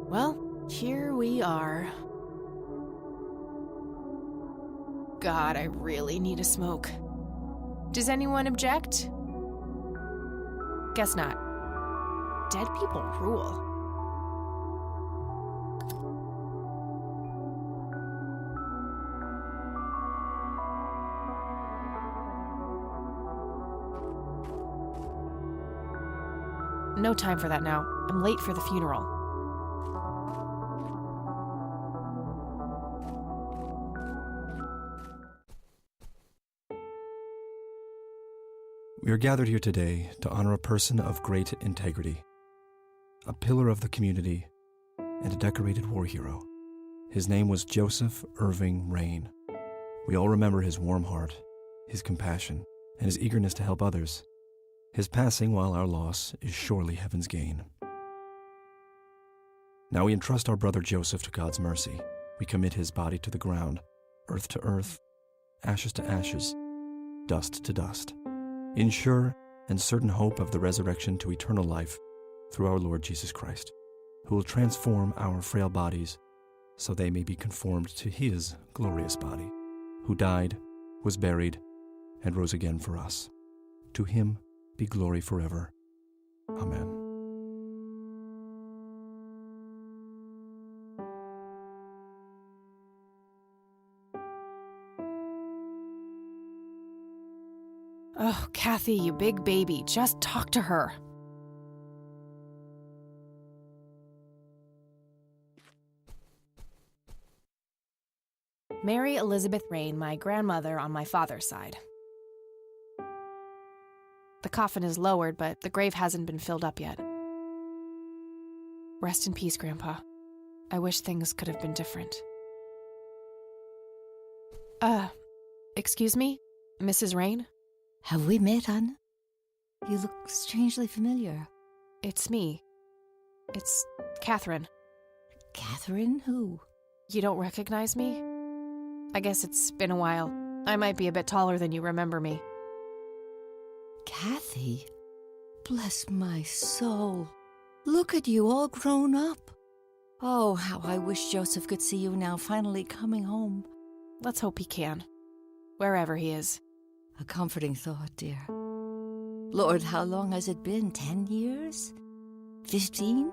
Well, here we are. God, I really need a smoke. Does anyone object? Guess not. Dead people rule. No time for that now. I'm late for the funeral. We are gathered here today to honor a person of great integrity, a pillar of the community, and a decorated war hero. His name was Joseph Irving Rain. We all remember his warm heart, his compassion, and his eagerness to help others. His passing, while our loss, is surely heaven's gain. Now we entrust our brother Joseph to God's mercy. We commit his body to the ground, earth to earth, ashes to ashes, dust to dust, in sure and certain hope of the resurrection to eternal life through our Lord Jesus Christ, who will transform our frail bodies so they may be conformed to his glorious body, who died, was buried, and rose again for us. To him be glory forever. Amen. Oh, Kathy, you big baby, just talk to her. Mary Elizabeth Rain, my grandmother on my father's side. The coffin is lowered, but the grave hasn't been filled up yet. Rest in peace, Grandpa. I wish things could have been different. Excuse me? Mrs. Rain? Have we met, Anna? You look strangely familiar. It's me. It's Catherine. Catherine who? You don't recognize me? I guess it's been a while. I might be a bit taller than you remember me. Kathy? Bless my soul. Look at you, all grown up. Oh, how I wish Joseph could see you now, finally coming home. Let's hope he can. Wherever he is. A comforting thought, dear. Lord, how long has it been? 10 years? 15?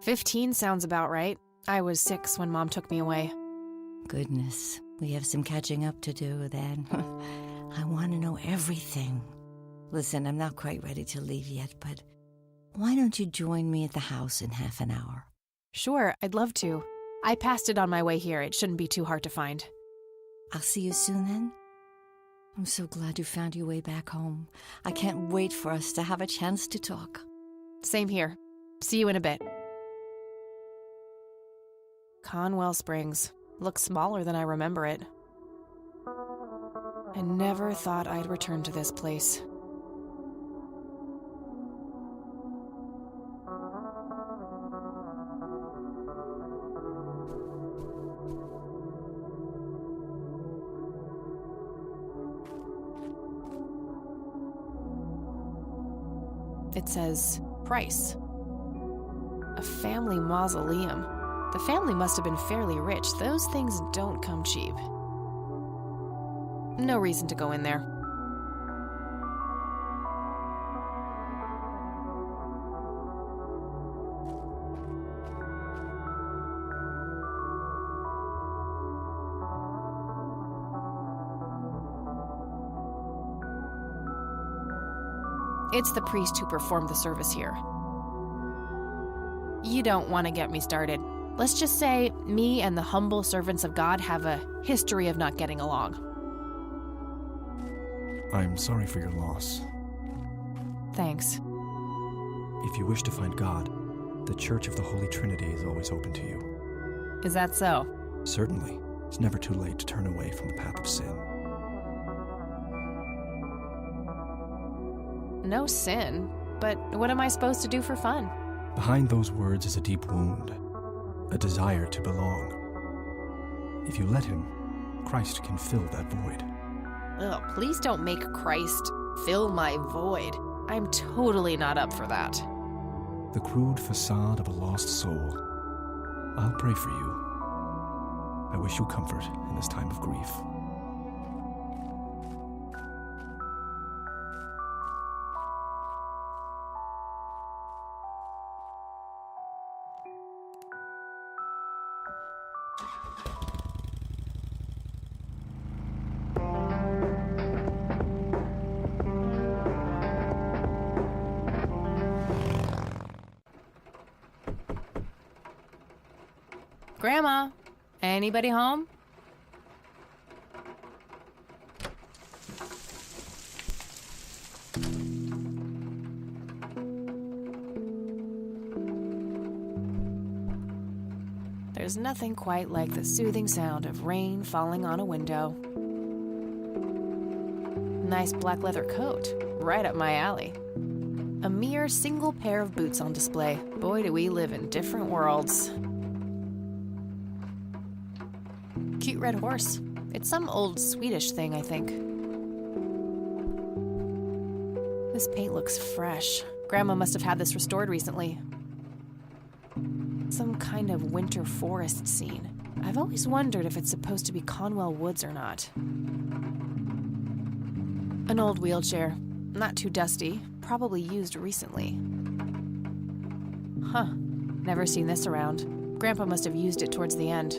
15 sounds about right. I was 6 when Mom took me away. Goodness, we have some catching up to do then. I want to know everything. Listen, I'm not quite ready to leave yet, but why don't you join me at the house in half an hour? Sure, I'd love to. I passed it on my way here. It shouldn't be too hard to find. I'll see you soon then. I'm so glad you found your way back home. I can't wait for us to have a chance to talk. Same here. See you in a bit. Conwell Springs. Looks smaller than I remember it. I never thought I'd return to this place. It says, price. A family mausoleum. The family must have been fairly rich. Those things don't come cheap. No reason to go in there. It's the priest who performed the service here. You don't want to get me started. Let's just say me and the humble servants of God have a history of not getting along. I'm sorry for your loss. Thanks. If you wish to find God, the Church of the Holy Trinity is always open to you. Is that so? Certainly, it's never too late to turn away from the path of sin. No sin, but what am I supposed to do for fun? Behind those words is a deep wound, a desire to belong. If you let him, Christ can fill that void. Ugh, please don't make Christ fill my void. I'm totally not up for that. The crude facade of a lost soul, I'll pray for you. I wish you comfort in this time of grief. Grandma, anybody home? There's nothing quite like the soothing sound of rain falling on a window. Nice black leather coat, right up my alley. A mere single pair of boots on display. Boy, do we live in different worlds. Cute red horse. It's some old Swedish thing, I think. This paint looks fresh. Grandma must have had this restored recently. Some kind of winter forest scene. I've always wondered if it's supposed to be Conwell Woods or not. An old wheelchair. Not too dusty. Probably used recently. Huh. Never seen this around. Grandpa must have used it towards the end.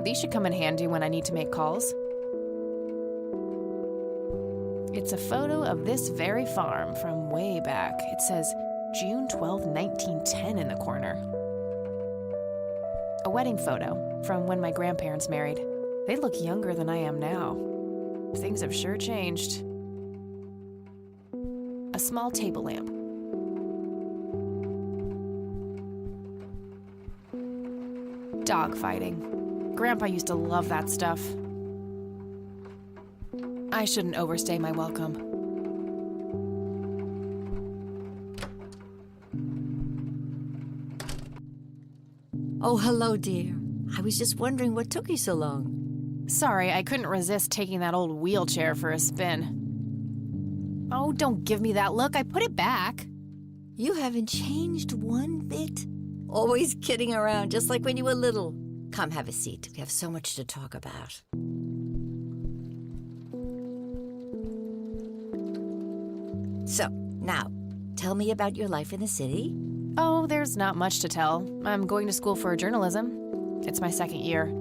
These should come in handy when I need to make calls. It's a photo of this very farm from way back. It says June 12, 1910 in the corner. A wedding photo from when my grandparents married. They look younger than I am now. Things have sure changed. A small table lamp. Dog fighting. Grandpa used to love that stuff. I shouldn't overstay my welcome. Oh, hello, dear. I was just wondering what took you so long. Sorry, I couldn't resist taking that old wheelchair for a spin. Oh, don't give me that look. I put it back. You haven't changed one bit. Always kidding around, just like when you were little. Come, have a seat. We have so much to talk about. So, now, tell me about your life in the city. Oh, there's not much to tell. I'm going to school for journalism. It's my second year.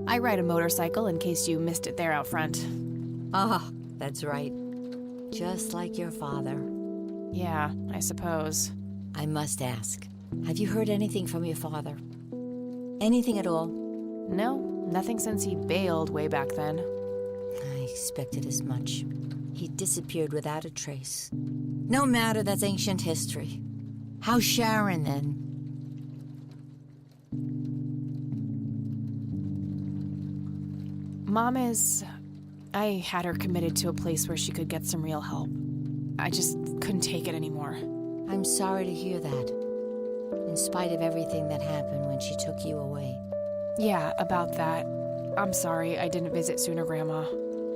I ride a motorcycle in case you missed it there out front. Ah, that's right. Just like your father. Yeah, I suppose. I must ask, have you heard anything from your father? Anything at all? No, nothing since he bailed way back then. I expected as much. He disappeared without a trace. No matter, that's ancient history. How's Sharon, then? Mom is... I had her committed to a place where she could get some real help. I just couldn't take it anymore. I'm sorry to hear that. In spite of everything that happened when she took you away. Yeah, about that. I'm sorry I didn't visit sooner, Grandma.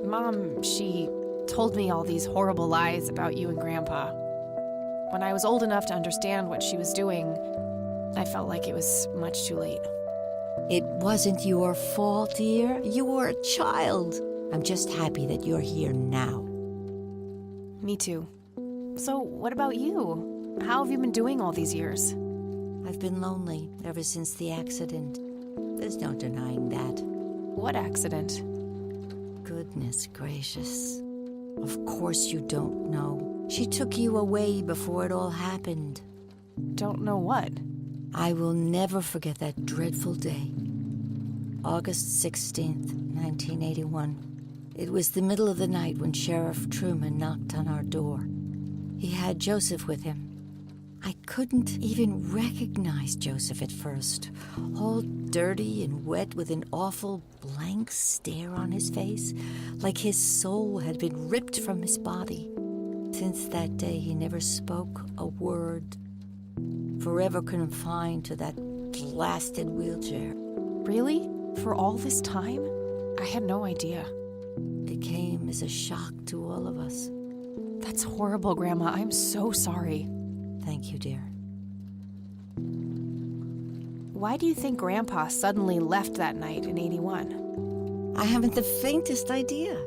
Mom, she told me all these horrible lies about you and Grandpa. When I was old enough to understand what she was doing, I felt like it was much too late. It wasn't your fault, dear. You were a child. I'm just happy that you're here now. Me too. So, what about you? How have you been doing all these years? I've been lonely ever since the accident. There's no denying that. What accident? Goodness gracious. Of course you don't know. She took you away before it all happened. Don't know what? I will never forget that dreadful day. August 16th, 1981. It was the middle of the night when Sheriff Truman knocked on our door. He had Joseph with him. I couldn't even recognize Joseph at first. All dirty and wet with an awful blank stare on his face, like his soul had been ripped from his body. Since that day, he never spoke a word. Forever confined to that blasted wheelchair. Really? For all this time? I had no idea. It came as a shock to all of us. That's horrible, Grandma. I'm so sorry. Thank you, dear. Why do you think Grandpa suddenly left that night in 81? I haven't the faintest idea.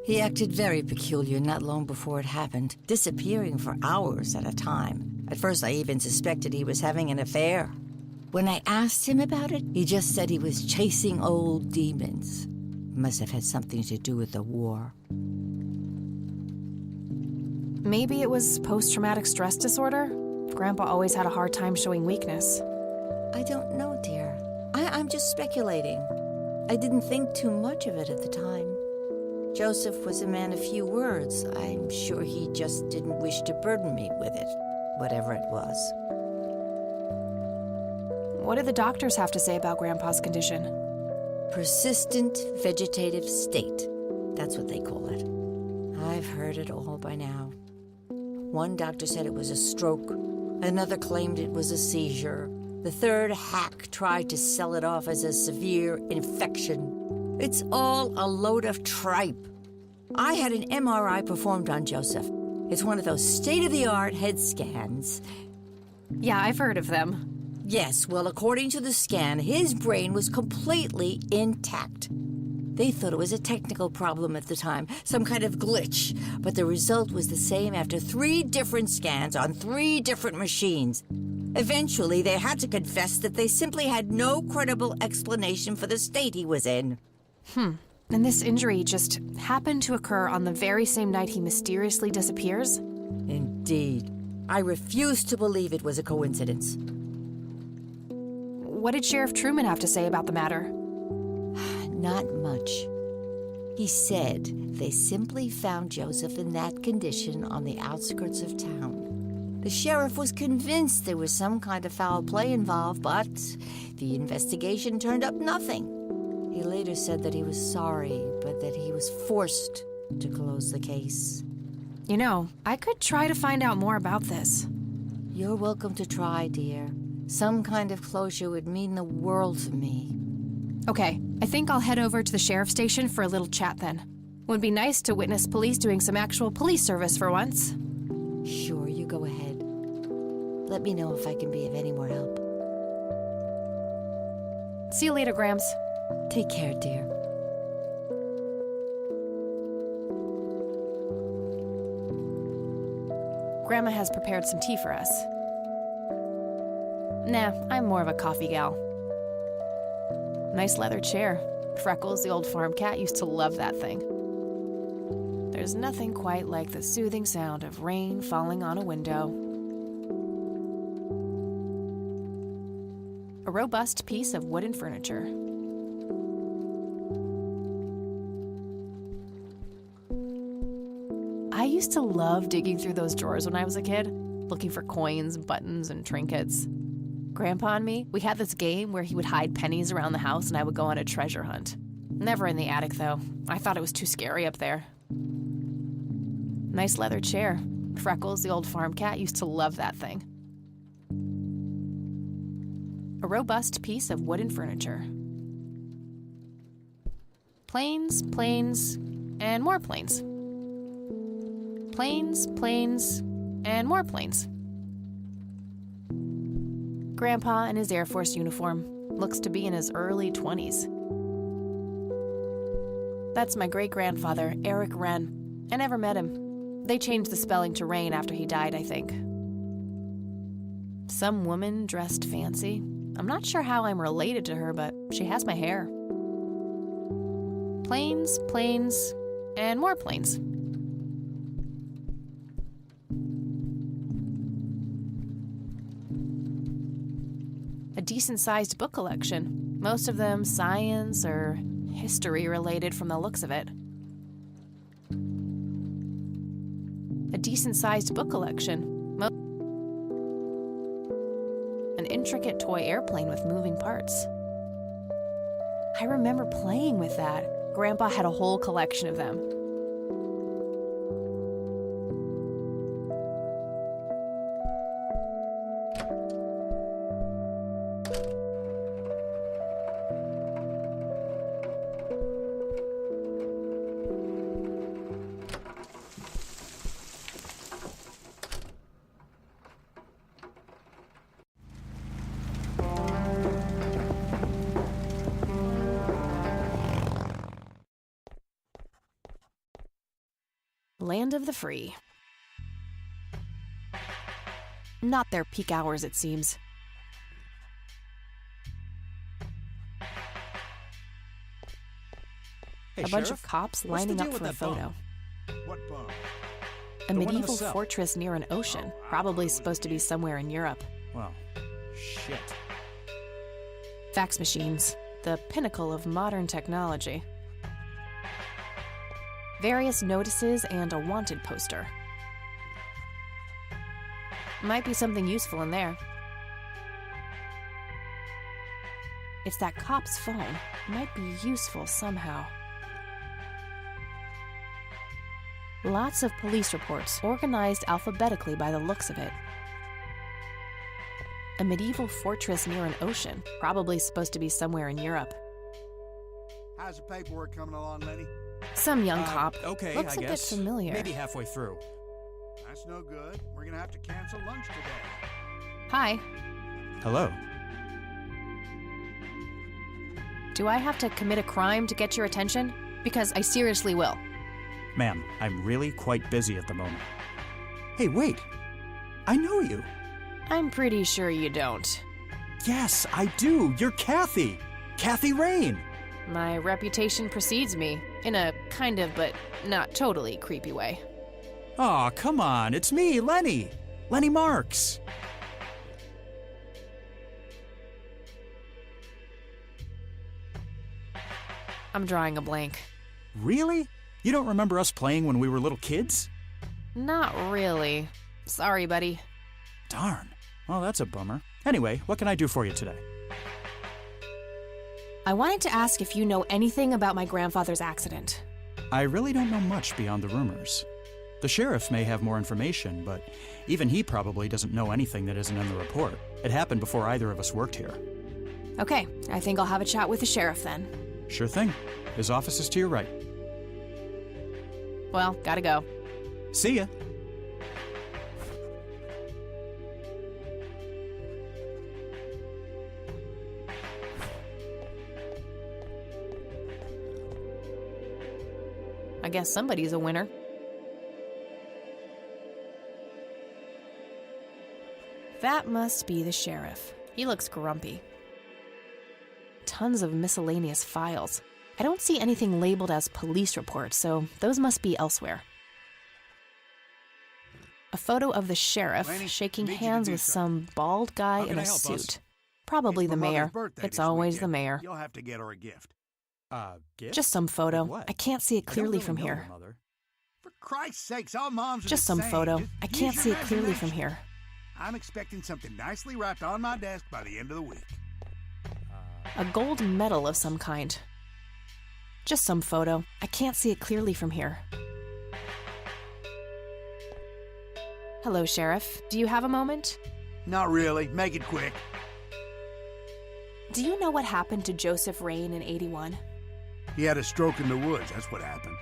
He acted very peculiar not long before it happened, disappearing for hours at a time. At first, I even suspected he was having an affair. When I asked him about it, he just said he was chasing old demons. Must have had something to do with the war. Maybe it was post-traumatic stress disorder? Grandpa always had a hard time showing weakness. I don't know, dear. I'm just speculating. I didn't think too much of it at the time. Joseph was a man of few words. I'm sure he just didn't wish to burden me with it, whatever it was. What do the doctors have to say about Grandpa's condition? Persistent vegetative state. That's what they call it. I've heard it all by now. One doctor said it was a stroke. Another claimed it was a seizure. The third hack tried to sell it off as a severe infection. It's all a load of tripe. I had an MRI performed on Joseph. It's one of those state-of-the-art head scans. Yeah, I've heard of them. Yes, well, according to the scan, his brain was completely intact. They thought it was a technical problem at the time, some kind of glitch, but the result was the same after 3 different scans on 3 different machines. Eventually, they had to confess that they simply had no credible explanation for the state he was in. And this injury just happened to occur on the very same night he mysteriously disappears? Indeed. I refuse to believe it was a coincidence. What did Sheriff Truman have to say about the matter? Not much. He said they simply found Joseph in that condition on the outskirts of town. The sheriff was convinced there was some kind of foul play involved, but the investigation turned up nothing. He later said that he was sorry, but that he was forced to close the case. You know, I could try to find out more about this. You're welcome to try, dear. Some kind of closure would mean the world to me. Okay, I think I'll head over to the sheriff's station for a little chat then. Would be nice to witness police doing some actual police service for once. Sure, you go ahead. Let me know if I can be of any more help. See you later, Grams. Take care, dear. Grandma has prepared some tea for us. Nah, I'm more of a coffee gal. Nice leather chair. Freckles, the old farm cat, used to love that thing. There's nothing quite like the soothing sound of rain falling on a window. A robust piece of wooden furniture. I used to love digging through those drawers when I was a kid, looking for coins, buttons, and trinkets. Grandpa and me, we had this game where he would hide pennies around the house and I would go on a treasure hunt. Never in the attic, though. I thought it was too scary up there. Nice leather chair. Freckles, the old farm cat, used to love that thing. A robust piece of wooden furniture. Planes, planes, and more planes. Planes, planes, and more planes. Grandpa in his Air Force uniform looks to be in his early 20s. That's my great-grandfather, Eric Wren. I never met him. They changed the spelling to Rain after he died, I think. Some woman dressed fancy. I'm not sure how I'm related to her, but she has my hair. Planes, planes, and more planes. A decent-sized book collection, most of them science or history-related from the looks of it. A decent-sized book collection, an intricate toy airplane with moving parts. I remember playing with that. Grandpa had a whole collection of them. land of the free. Not their peak hours, it seems. Hey, A bunch Sheriff, of cops what's the lining deal up with for a that photo. bum? What bum? A The one in the medieval cell. fortress near an ocean, probably supposed to be somewhere in Europe. Well, shit. Fax machines, the pinnacle of modern technology. Various notices and a wanted poster. Might be something useful in there. It's that cop's phone. Might be useful somehow. Lots of police reports, organized alphabetically by the looks of it. A medieval fortress near an ocean, probably supposed to be somewhere in Europe. How's the paperwork coming along, Lenny? Some young cop. Okay, Looks I a guess. bit familiar. Maybe halfway through. That's no good. We're gonna have to cancel lunch today. Hi. Hello. Do I have to commit a crime to get your attention? Because I seriously will. Ma'am, I'm really quite busy at the moment. Hey, wait. I know you. I'm pretty sure you don't. Yes, I do. You're Kathy. Kathy Rain. My reputation precedes me, in a kind of but not totally creepy way. Aw, come on. It's me, Lenny. Lenny Marks. I'm drawing a blank. Really? You don't remember us playing when we were little kids? Not really. Sorry, buddy. Darn. Well, that's a bummer. Anyway, what can I do for you today? I wanted to ask if you know anything about my grandfather's accident. I really don't know much beyond the rumors. The sheriff may have more information, but even he probably doesn't know anything that isn't in the report. It happened before either of us worked here. Okay, I think I'll have a chat with the sheriff then. Sure thing. His office is to your right. Well, gotta go. See ya. I guess somebody's a winner. That must be the sheriff. He looks grumpy. Tons of miscellaneous files. I don't see anything labeled as police reports, so those must be elsewhere. A photo of the sheriff Laney, shaking need you to hands do with something. some bald guy How in can a I help, boss? suit. Probably It's the my mother's mayor. birthday It's this always the weekend. mayor. You'll have to get her a gift. Gift? Just some photo. Like what? I can't see it I don't clearly really from know here. your mother. For Christ's sakes, all moms are Just the some same. photo. Just I use can't your see it clearly from imagination. here. I'm expecting something nicely wrapped on my desk by the end of the week. A gold medal of some kind. Just some photo. I can't see it clearly from here. Hello, Sheriff. Do you have a moment? Not really. Make it quick. Do you know what happened to Joseph Rain in '81? He had a stroke in the woods. That's what happened.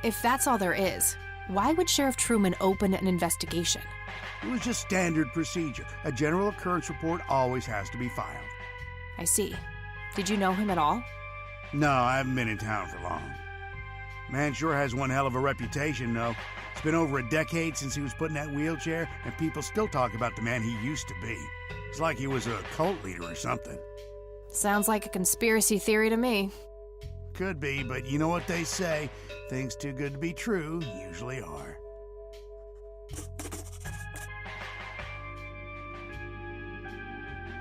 If that's all there is, why would Sheriff Truman open an investigation? It was just standard procedure. A general occurrence report always has to be filed. I see. Did you know him at all? No, I haven't been in town for long. Man sure has one hell of a reputation, though. It's been over a decade since he was put in that wheelchair, and people still talk about the man he used to be. It's like he was a cult leader or something. Sounds like a conspiracy theory to me. Could be, but you know what they say. Things too good to be true usually are.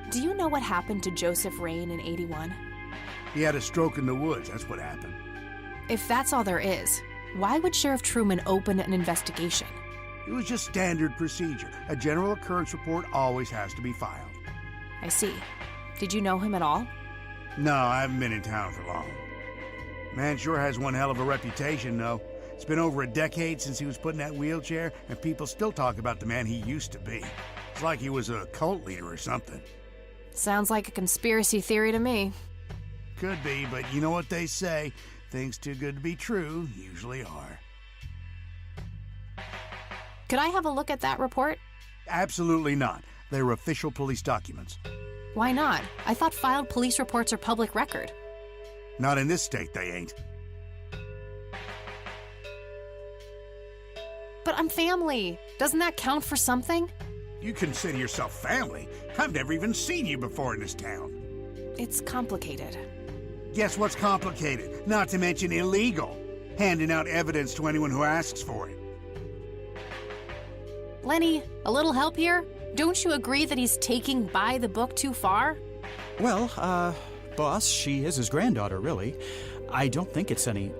Do you know what happened to Joseph Rain in '81? He had a stroke in the woods. That's what happened. If that's all there is, why would Sheriff Truman open an investigation? It was just standard procedure. A general occurrence report always has to be filed. I see. Did you know him at all? No, I haven't been in town for long. Man sure has one hell of a reputation, though. It's been over a decade since he was put in that wheelchair, and people still talk about the man he used to be. It's like he was a cult leader or something. Sounds like a conspiracy theory to me. Could be, but you know what they say. Things too good to be true usually are. Could I have a look at that report? Absolutely not. They're official police documents. Why not? I thought filed police reports are public record. Not in this state, they ain't. But I'm family. Doesn't that count for something? You consider yourself family? I've never even seen you before in this town. It's complicated. Guess what's complicated? Not to mention illegal. Handing out evidence to anyone who asks for it. Lenny, a little help here? Don't you agree that he's taking by the book too far? Well, boss, she is his granddaughter, really. I don't think it's any...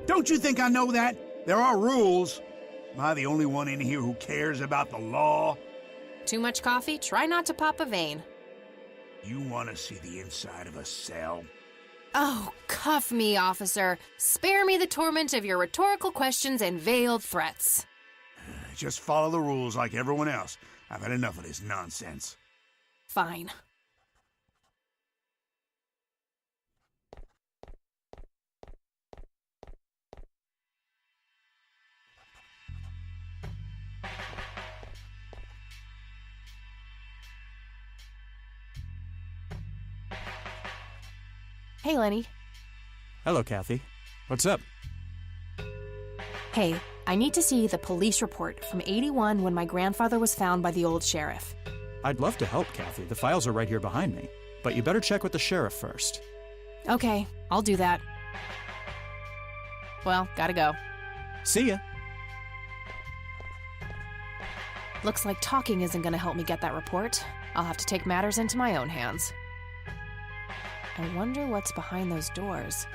Don't you think I know that? There are rules. Am I the only one in here who cares about the law? Too much coffee? Try not to pop a vein. You want to see the inside of a cell? Oh, cuff me, officer. Spare me the torment of your rhetorical questions and veiled threats. Just follow the rules like everyone else. I've had enough of this nonsense. Fine. Hey, Lenny. Hello, Kathy. What's up? Hey, I need to see the police report from '81 when my grandfather was found by the old sheriff. I'd love to help, Kathy. The files are right here behind me. But you better check with the sheriff first. Okay, I'll do that. Well, gotta go. See ya. Looks like talking isn't gonna help me get that report. I'll have to take matters into my own hands. I wonder what's behind those doors.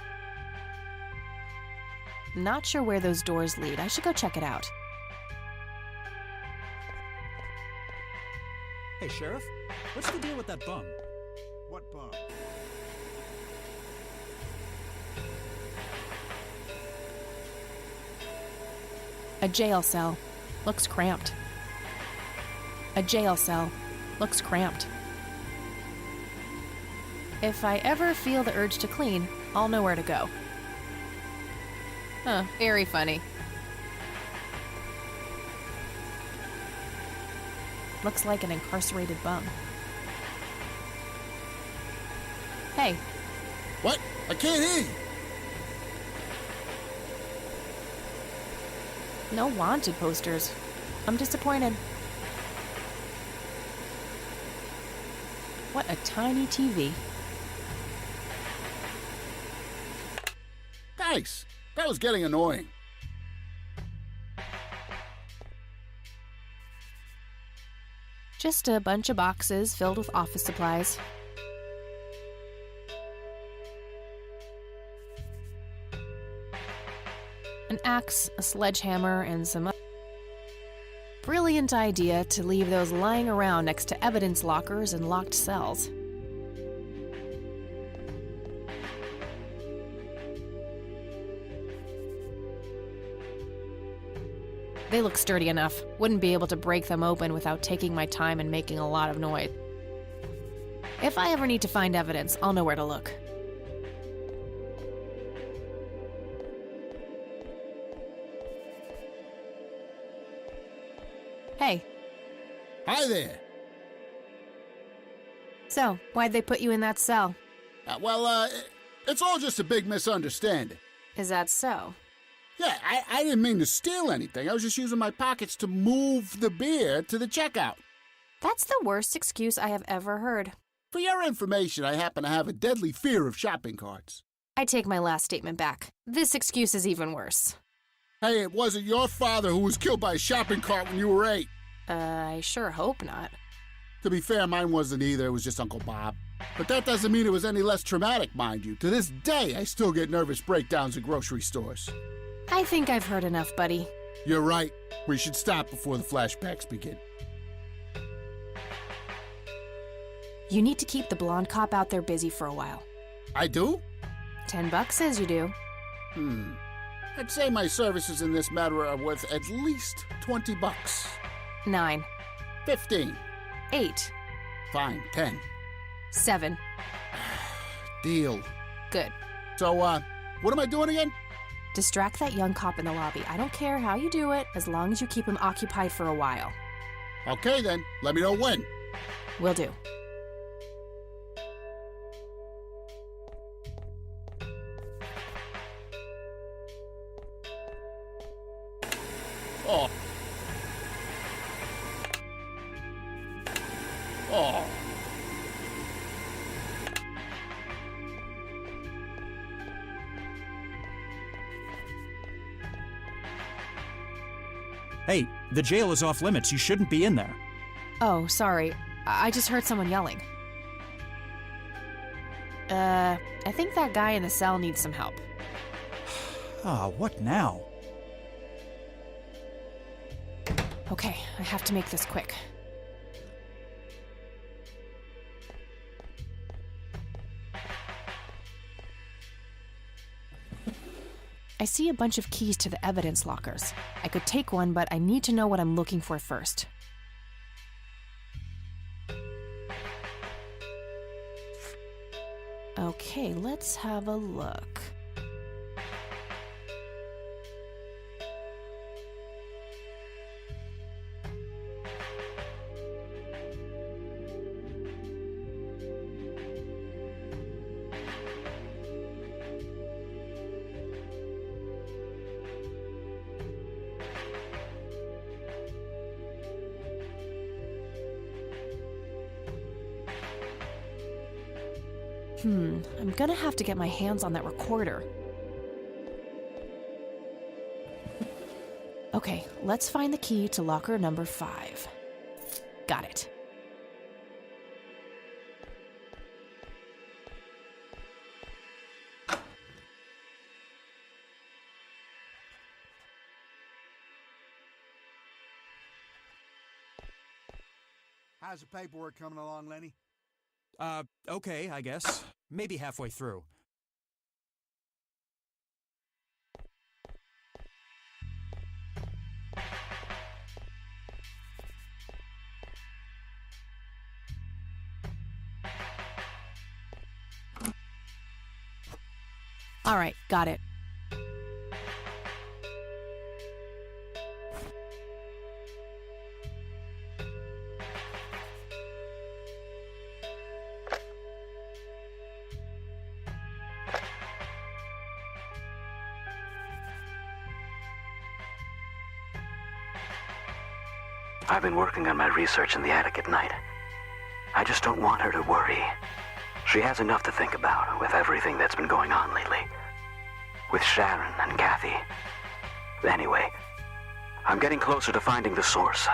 Not sure where those doors lead. I should go check it out. Hey, Sheriff. What's the deal with that bum? What bum? A jail cell. Looks cramped. A jail cell. Looks cramped. If I ever feel the urge to clean, I'll know where to go. Huh, very funny. Looks like an incarcerated bum. Hey. What? I can't hear you. No wanted posters. I'm disappointed. What a tiny TV. Thanks. That was getting annoying. Just a bunch of boxes filled with office supplies. An axe, a sledgehammer, and some... Brilliant idea to leave those lying around next to evidence lockers and locked cells. They look sturdy enough. Wouldn't be able to break them open without taking my time and making a lot of noise. If I ever need to find evidence, I'll know where to look. Hey. Hi there. So, why'd they put you in that cell? It's all just a big misunderstanding. Is that so? Yeah, I didn't mean to steal anything. I was just using my pockets to move the beer to the checkout. That's the worst excuse I have ever heard. For your information, I happen to have a deadly fear of shopping carts. I take my last statement back. This excuse is even worse. Hey, it wasn't your father who was killed by a shopping cart when you were 8. I sure hope not. To be fair, mine wasn't either. It was just Uncle Bob. But that doesn't mean it was any less traumatic, mind you. To this day, I still get nervous breakdowns at grocery stores. I think I've heard enough, buddy. You're right. We should stop before the flashbacks begin. You need to keep the blonde cop out there busy for a while. I do? $10 says you do. I'd say my services in this matter are worth at least $20. 9. 15. 8. Fine, 10. 7. Deal. Good. So, what am I doing again? Distract that young cop in the lobby. I don't care how you do it, as long as you keep him occupied for a while. Okay then, let me know when. Will do. Oh, Oh. Hey, the jail is off limits. You shouldn't be in there. Oh, sorry. I just heard someone yelling. I think that guy in the cell needs some help. Ah, what now? Okay, I have to make this quick. I see a bunch of keys to the evidence lockers. I could take one, but I need to know what I'm looking for first. Okay, let's have a look. I'm gonna have to get my hands on that recorder. Okay, let's find the key to locker number 5. Got it. How's the paperwork coming along, Lenny? Okay, I guess. Maybe halfway through. All right, got it. I've been working on my research in the attic at night. I just don't want her to worry. She has enough to think about with everything that's been going on lately. With Sharon and Kathy. Anyway, I'm getting closer to finding the source.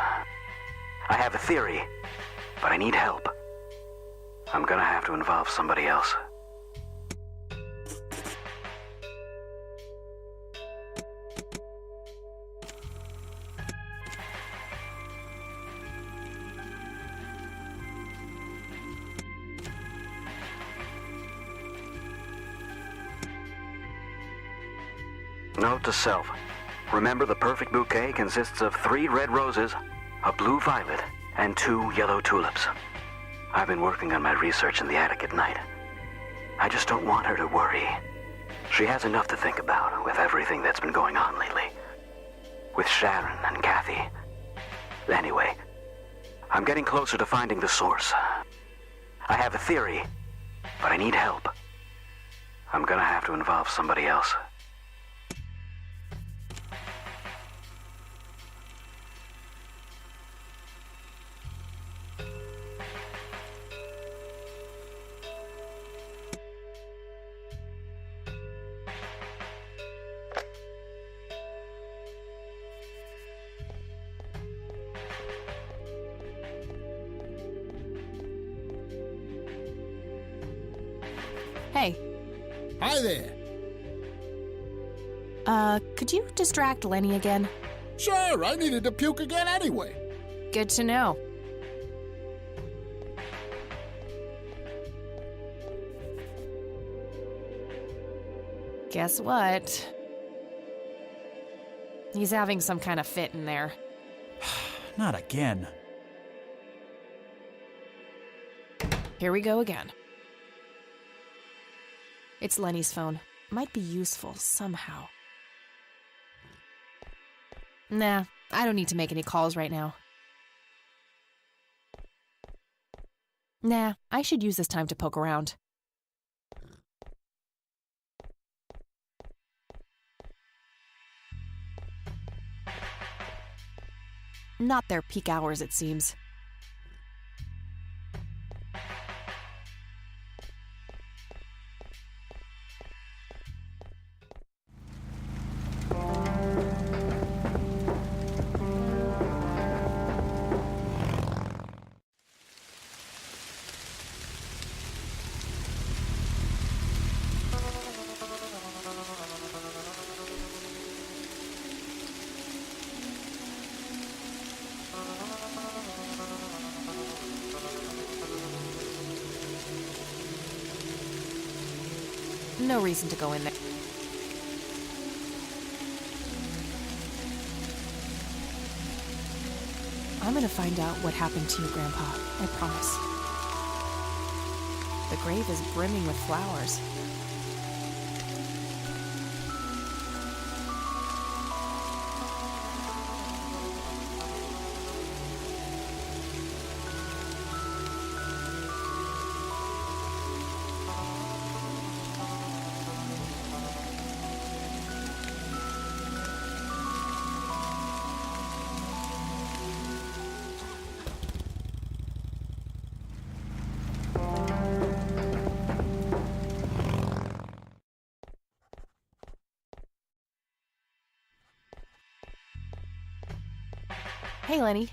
I have a theory, but I need help. I'm gonna have to involve somebody else. Note to self. Remember, the perfect bouquet consists of 3 red roses, a blue violet, and 2 yellow tulips. I've been working on my research in the attic at night. I just don't want her to worry. She has enough to think about with everything that's been going on lately. With Sharon and Kathy. Anyway, I'm getting closer to finding the source. I have a theory, but I need help. I'm gonna have to involve somebody else. Hey, Hi there. could you distract Lenny again? Sure, I needed to puke again anyway. Good to know. Guess what? He's having some kind of fit in there. Not again. Here we go again. It's Lenny's phone. Might be useful somehow. Nah, I don't need to make any calls right now. Nah, I should use this time to poke around. Not their peak hours, it seems. No reason to go in there. I'm gonna find out what happened to you, Grandpa. I promise. The grave is brimming with flowers. Hey, Lenny.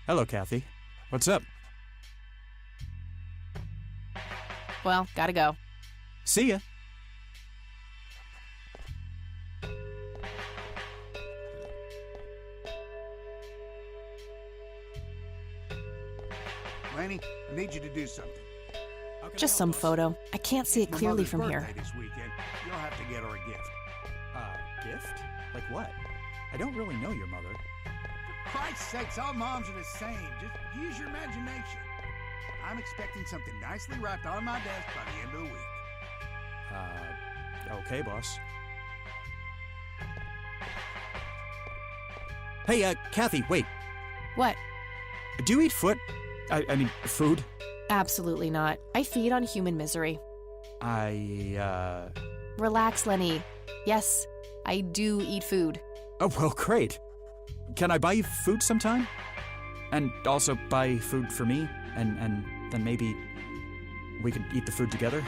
Hello, Kathy. What's up? Well, gotta go. See ya. Laney, I need you to do something. Just some photo. I can't see it It's my clearly mother's from here. birthday this weekend. You'll have to get her a gift. Gift? Like what? I don't really know your mother. For Christ's sakes, all moms are the same. Just use your imagination. I'm expecting something nicely wrapped on my desk by the end of the week. Okay, boss. Hey, Kathy, wait. What? Do you eat foot? I mean, food? Absolutely not. I feed on human misery. Relax, Lenny. Yes, I do eat food. Oh, well, great. Can I buy you food sometime? And also buy food for me? And then maybe we could eat the food together?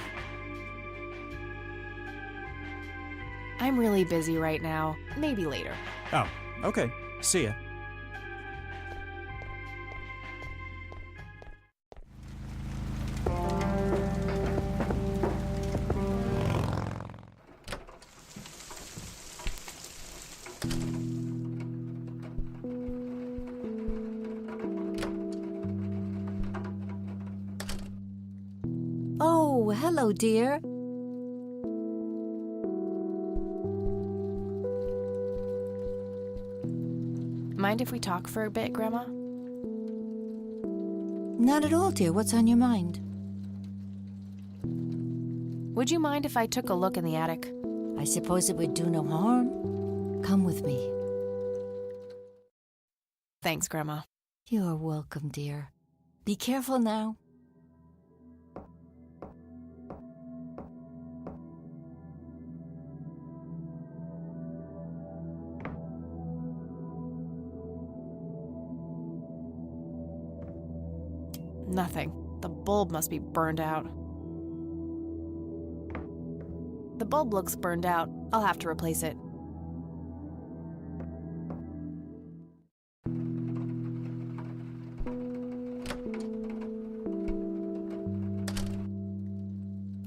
I'm really busy right now. Maybe later. Oh, okay. See ya. Oh, hello, dear. Mind if we talk for a bit, Grandma? Not at all, dear. What's on your mind? Would you mind if I took a look in the attic? I suppose it would do no harm. Come with me. Thanks, Grandma. You're welcome, dear. Be careful now. Nothing. The bulb must be burned out. The bulb looks burned out. I'll have to replace it.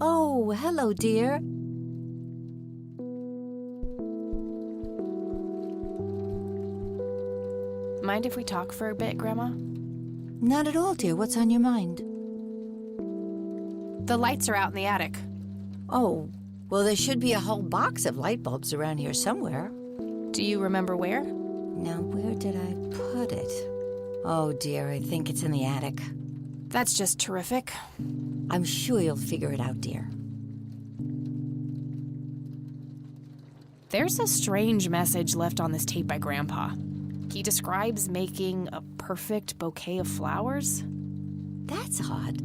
Oh, hello, dear. Mind if we talk for a bit, Grandma? Not at all, dear. What's on your mind? The lights are out in the attic. Oh, well, there should be a whole box of light bulbs around here somewhere. Do you remember where? Now, where did I put it? Oh, dear, I think it's in the attic. That's just terrific. I'm sure you'll figure it out, dear. There's a strange message left on this tape by Grandpa. He describes making a perfect bouquet of flowers. That's odd.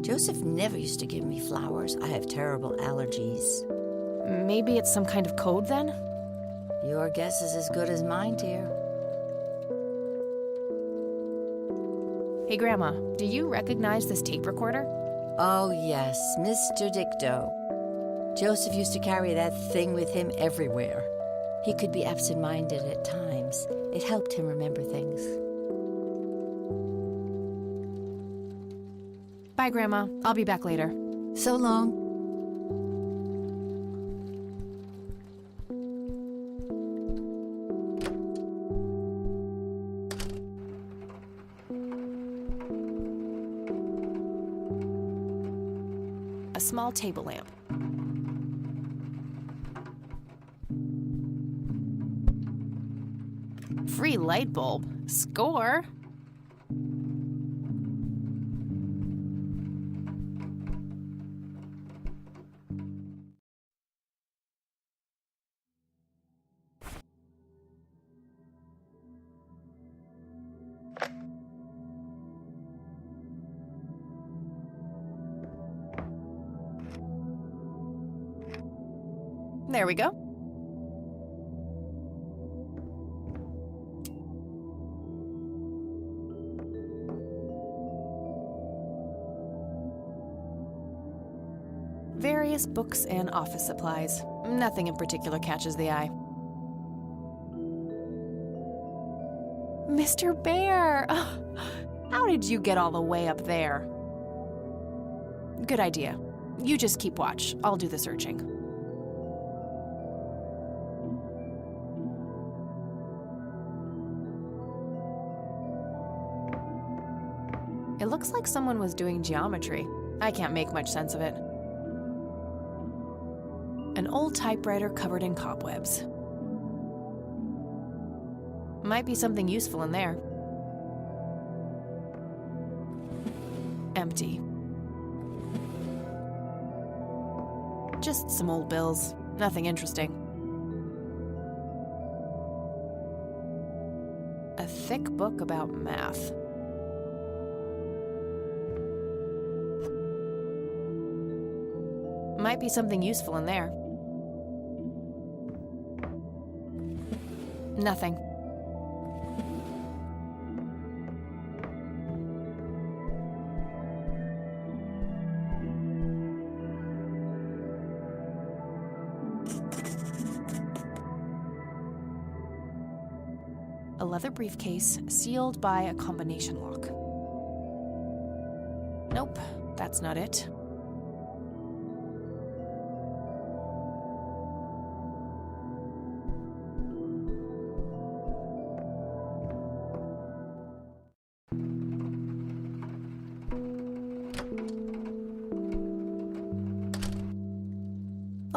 Joseph never used to give me flowers. I have terrible allergies. Maybe it's some kind of code then? Your guess is as good as mine, dear. Hey, Grandma, do you recognize this tape recorder? Oh, yes, Mr. Dicto. Joseph used to carry that thing with him everywhere. He could be absent-minded at times. It helped him remember things. Bye, Grandma. I'll be back later. So long. A small table lamp. pretty light bulb. Score. There we go. Various books and office supplies. Nothing in particular catches the eye. Mr. Bear! How did you get all the way up there? Good idea. You just keep watch. I'll do the searching. It looks like someone was doing geometry. I can't make much sense of it. An old typewriter covered in cobwebs. Might be something useful in there. Empty. Just some old bills. Nothing interesting. A thick book about math. Might be something useful in there. Nothing. A leather briefcase sealed by a combination lock. Nope, that's not it.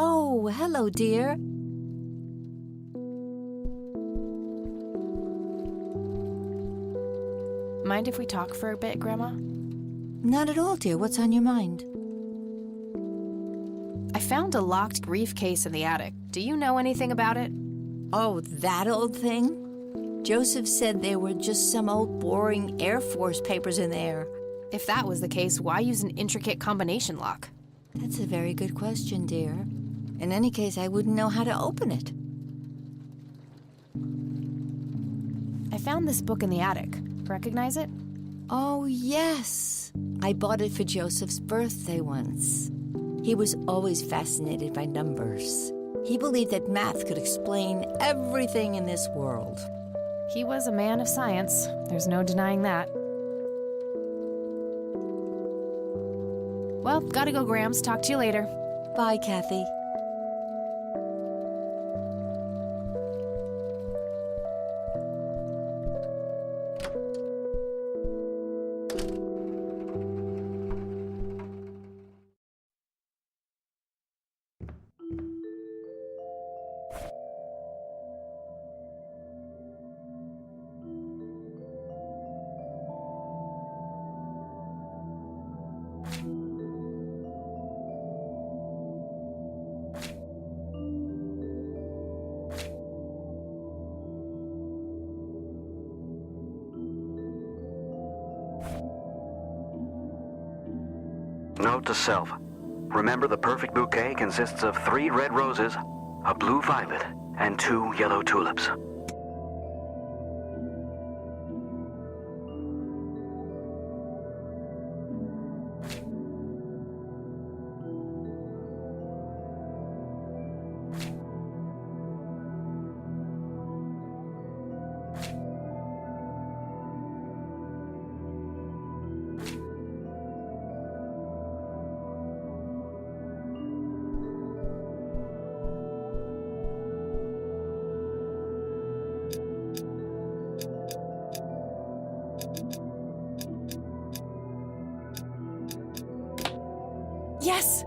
Oh, hello, dear. Mind if we talk for a bit, Grandma? Not at all, dear. What's on your mind? I found a locked briefcase in the attic. Do you know anything about it? Oh, that old thing? Joseph said there were just some old boring Air Force papers in there. If that was the case, why use an intricate combination lock? That's a very good question, dear. In any case, I wouldn't know how to open it. I found this book in the attic. Recognize it? Oh, yes. I bought it for Joseph's birthday once. He was always fascinated by numbers. He believed that math could explain everything in this world. He was a man of science. There's no denying that. Well, gotta go, Grams. Talk to you later. Bye, Kathy. Note to self. Remember, the perfect bouquet consists of 3 red roses, a blue violet, and 2 yellow tulips. Yes!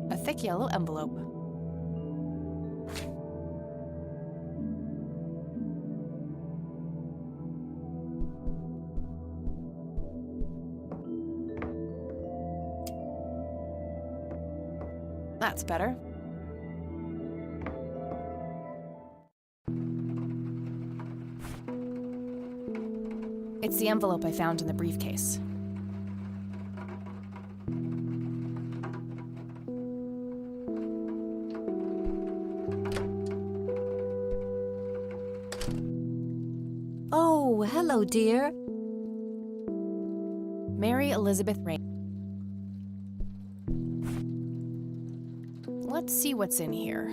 A thick yellow envelope. That's better. It's the envelope I found in the briefcase. Oh, hello, dear. Mary Elizabeth Rain. Let's see what's in here.